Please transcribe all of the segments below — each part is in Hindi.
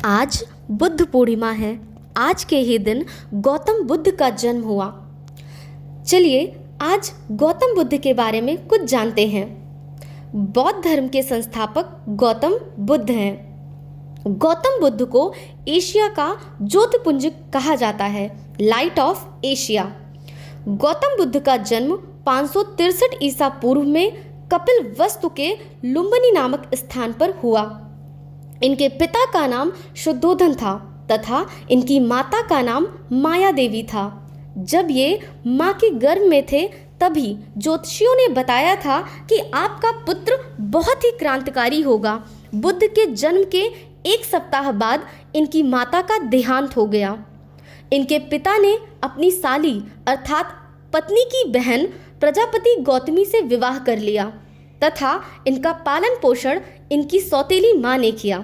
आज बुद्ध पूर्णिमा है। आज के ही दिन गौतम बुद्ध का जन्म हुआ। चलिए आज गौतम बुद्ध के बारे में कुछ जानते हैं। बौद्ध धर्म के संस्थापक गौतम बुद्ध हैं। गौतम बुद्ध को एशिया का ज्योतिपुंज कहा जाता है, light of Asia. Gautam Buddha का जन्म 563 ईसा पूर्व में कपिल वस्तु के लुम्बिनी नामक स्थान पर हुआ। इनके पिता का नाम शुद्धोधन था तथा इनकी माता का नाम माया देवी था। जब ये माँ के गर्भ में थे तभी ज्योतिषियों ने बताया था कि आपका पुत्र बहुत ही क्रांतिकारी होगा। बुद्ध के जन्म के एक सप्ताह बाद इनकी माता का देहांत हो गया। इनके पिता ने अपनी साली अर्थात पत्नी की बहन प्रजापति गौतमी से विवाह कर लिया तथा इनका पालन पोषण इनकी सौतेली माँ ने किया।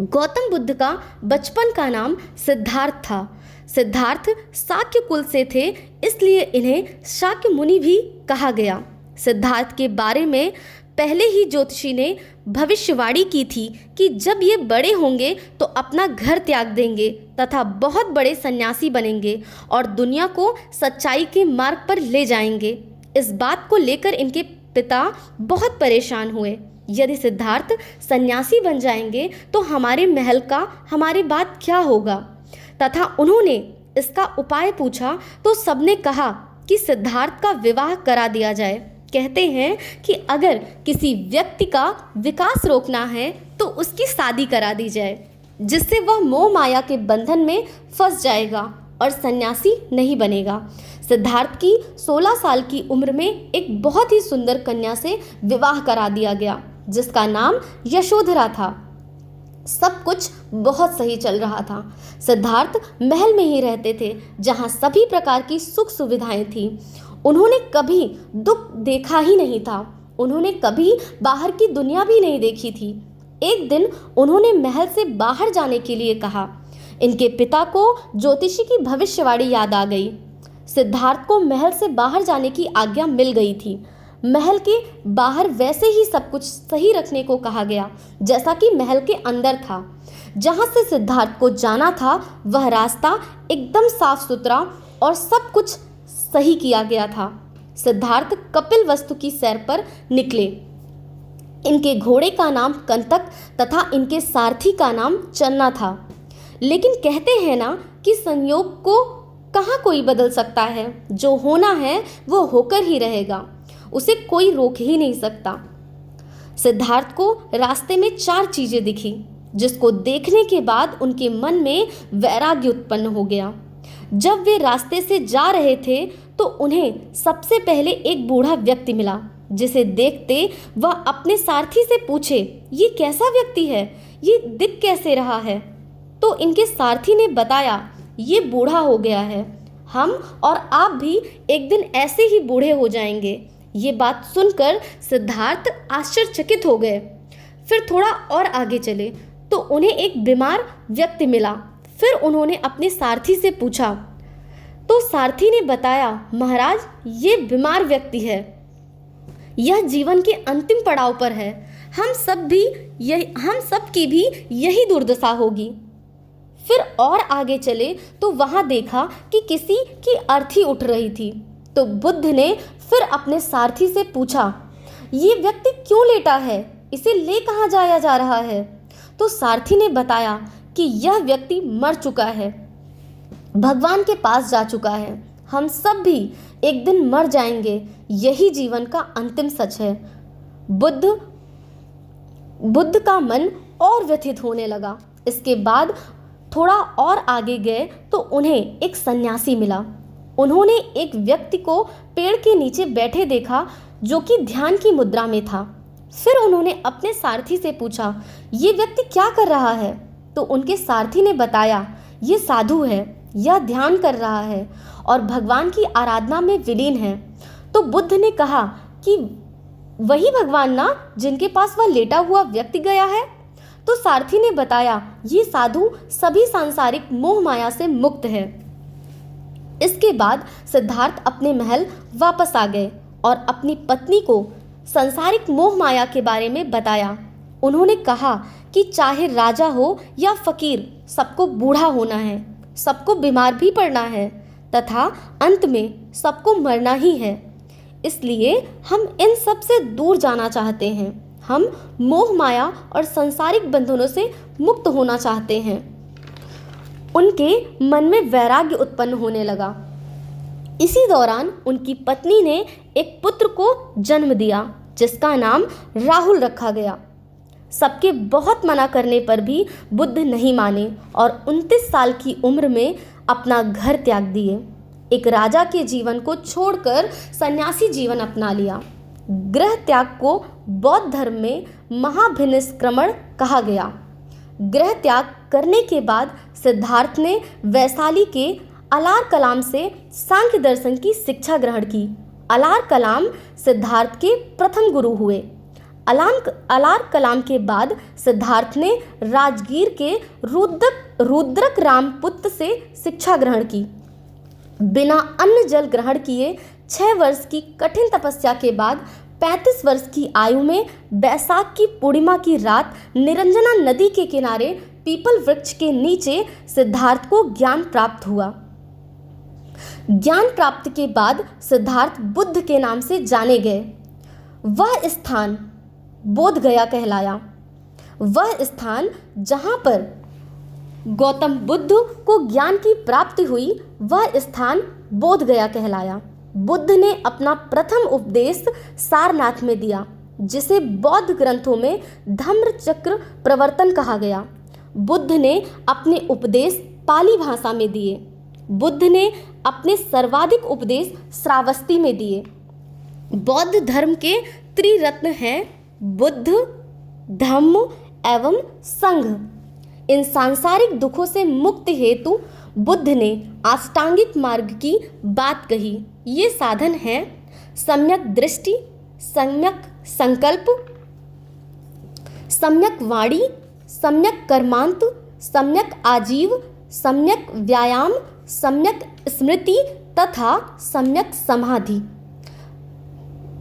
गौतम बुद्ध का बचपन का नाम सिद्धार्थ था। सिद्धार्थ शाक्य कुल से थे, इसलिए इन्हें शाक्य मुनि भी कहा गया। सिद्धार्थ के बारे में पहले ही ज्योतिषी ने भविष्यवाणी की थी कि जब ये बड़े होंगे तो अपना घर त्याग देंगे तथा बहुत बड़े सन्यासी बनेंगे और दुनिया को सच्चाई के मार्ग पर ले जाएंगे। इस बात को लेकर इनके पिता बहुत परेशान हुए। यदि सिद्धार्थ सन्यासी बन जाएंगे तो हमारे महल का हमारे बाद क्या होगा, तथा उन्होंने इसका उपाय पूछा तो सबने कहा कि सिद्धार्थ का विवाह करा दिया जाए। कहते हैं कि अगर किसी व्यक्ति का विकास रोकना है तो उसकी शादी करा दी जाए, जिससे वह मोह माया के बंधन में फंस जाएगा और सन्यासी नहीं बनेगा। सिद्धार्थ की 16 साल की उम्र में एक बहुत ही सुंदर कन्या से विवाह करा दिया गया, जिसका नाम यशोधरा था। सब कुछ बहुत सही चल रहा था। सिद्धार्थ महल में ही रहते थे, जहां सभी प्रकार की सुख सुविधाएं थीं। उन्होंने कभी दुख देखा ही नहीं था। उन्होंने कभी बाहर की दुनिया भी नहीं देखी थी। एक दिन उन्होंने महल से बाहर जाने के लिए कहा। इनके पिता को ज्योतिषी की भविष्यवाणी याद आ गई। सिद्धार्थ को महल से बाहर जाने की आज्ञा मिल गई थी। महल के बाहर वैसे ही सब कुछ सही रखने को कहा गया जैसा कि महल के अंदर था। जहां से सिद्धार्थ को जाना था वह रास्ता एकदम साफ सुथरा और सब कुछ सही किया गया था। सिद्धार्थ कपिल वस्तु की सैर पर निकले। इनके घोड़े का नाम कंतक तथा इनके सारथी का नाम चन्ना था। लेकिन कहते हैं ना कि संयोग को कहाँ कोई बदल सकता है। जो होना है वो होकर ही रहेगा, उसे कोई रोक ही नहीं सकता। सिद्धार्थ को रास्ते में 4 चीजें दिखी, जिसको देखने के बाद उनके मन में वैराग्य उत्पन्न हो गया। जब वे रास्ते से जा रहे थे तो उन्हें सबसे पहले एक बूढ़ा व्यक्ति मिला, जिसे देखते वह अपने सारथी से पूछे, ये कैसा व्यक्ति है, ये दिख कैसे रहा है। तो इनके सारथी ने बताया, ये बूढ़ा हो गया है, हम और आप भी एक दिन ऐसे ही बूढ़े हो जाएंगे। ये बात सुनकर सिद्धार्थ आश्चर्यचकित हो गए। फिर थोड़ा और आगे चले तो उन्हें एक बीमार व्यक्ति मिला। फिर उन्होंने अपने सारथी से पूछा तो सारथी ने बताया, महाराज ये बीमार व्यक्ति है, यह जीवन के अंतिम पड़ाव पर है, हम सब की भी यही दुर्दशा होगी। फिर और आगे चले तो वहां देखा कि किसी की अर्थी उठ रही थी। तो बुद्ध ने फिर अपने सारथी से पूछा, ये व्यक्ति क्यों लेटा है, इसे ले कहाँ जाया जा रहा है। तो सारथी ने बताया कि यह व्यक्ति मर चुका है, भगवान के पास जा चुका है। हम सब भी एक दिन मर जाएंगे, यही जीवन का अंतिम सच है। बुद्ध का मन और व्यथित होने लगा। इसके बाद थोड़ा और आगे गए तो उन्हें एक सन्यासी मिला। उन्होंने एक व्यक्ति को पेड़ के नीचे बैठे देखा, जो कि ध्यान की मुद्रा में था। फिर उन्होंने अपने सारथी से पूछा, ये व्यक्ति क्या कर रहा है। तो उनके सारथी ने बताया, ये साधु है, यह ध्यान कर रहा है और भगवान की आराधना में विलीन है। तो बुद्ध ने कहा कि वही भगवान ना जिनके पास वह लेटा हुआ व्यक्ति गया है। तो सारथी ने बताया, ये साधु सभी सांसारिक मोह माया से मुक्त है। इसके बाद सिद्धार्थ अपने महल वापस आ गए और अपनी पत्नी को सांसारिक मोह माया के बारे में बताया। उन्होंने कहा कि चाहे राजा हो या फकीर, सबको बूढ़ा होना है, सबको बीमार भी पड़ना है तथा अंत में सबको मरना ही है। इसलिए हम इन सब से दूर जाना चाहते हैं। हम मोह माया और सांसारिक बंधनों से मुक्त होना चाहते हैं। उनके मन में वैराग्य उत्पन्न होने लगा। इसी दौरान उनकी पत्नी ने एक पुत्र को जन्म दिया जिसका नाम राहुल रखा गया। सबके बहुत मना करने पर भी बुद्ध नहीं माने और 29 साल की उम्र में अपना घर त्याग दिए। एक राजा के जीवन को छोड़कर सन्यासी जीवन अपना लिया। गृह त्याग को बौद्ध धर्म में महाभिनिष्क्रमण कहा गया। गृह त्याग करने के बाद सिद्धार्थ ने वैशाली के अलार कलाम से सांख्य दर्शन की शिक्षा ग्रहण की। अलार कलाम सिद्धार्थ के प्रथम गुरु हुए। अलार कलाम के बाद सिद्धार्थ ने राजगीर के रुद्रक रामपुत्र से शिक्षा ग्रहण की। बिना अन्न जल ग्रहण किए 6 वर्ष की कठिन तपस्या के बाद 35 वर्ष की आयु में बैसाख की पूर्णिमा की रात निरंजना नदी के किनारे पीपल वृक्ष के नीचे सिद्धार्थ को ज्ञान प्राप्त हुआ। ज्ञान प्राप्त के बाद सिद्धार्थ बुद्ध के नाम से जाने गए। वह स्थान बोध गया कहलाया। वह स्थान जहाँ पर गौतम बुद्ध को ज्ञान की प्राप्ति हुई, वह स्थान बोध गया कहलाया। बुद्ध ने अपना प्रथम उपदेश सारनाथ में दिया, जिसे बौद्ध ग्रंथों में धम्मचक्र प्रवर्तन कहा गया। बुद्ध ने अपने उपदेश पाली भाषा में दिए। बुद्ध ने अपने सर्वाधिक उपदेश श्रावस्ती में दिए। बौद्ध धर्म के त्रिरत्न हैं बुद्ध, धम्म एवं संघ। इन सांसारिक दुखों से मुक्ति हेतु बुद्ध ने अष्टांगिक मार्ग की बात कही। ये साधन हैं सम्यक दृष्टि, सम्यक संकल्प, सम्यक वाणी, सम्यक कर्मांत, सम्यक आजीव, सम्यक व्यायाम, सम्यक स्मृति तथा सम्यक समाधि।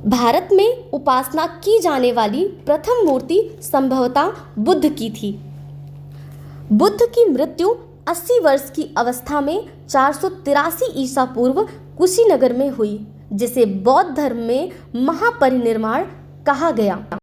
भारत में उपासना की जाने वाली प्रथम मूर्ति संभवतः बुद्ध की थी। बुद्ध की मृत्यु 80 वर्ष की अवस्था में 483 ईसा पूर्व कुशीनगर में हुई, जिसे बौद्ध धर्म में महापरिनिर्वाण कहा गया।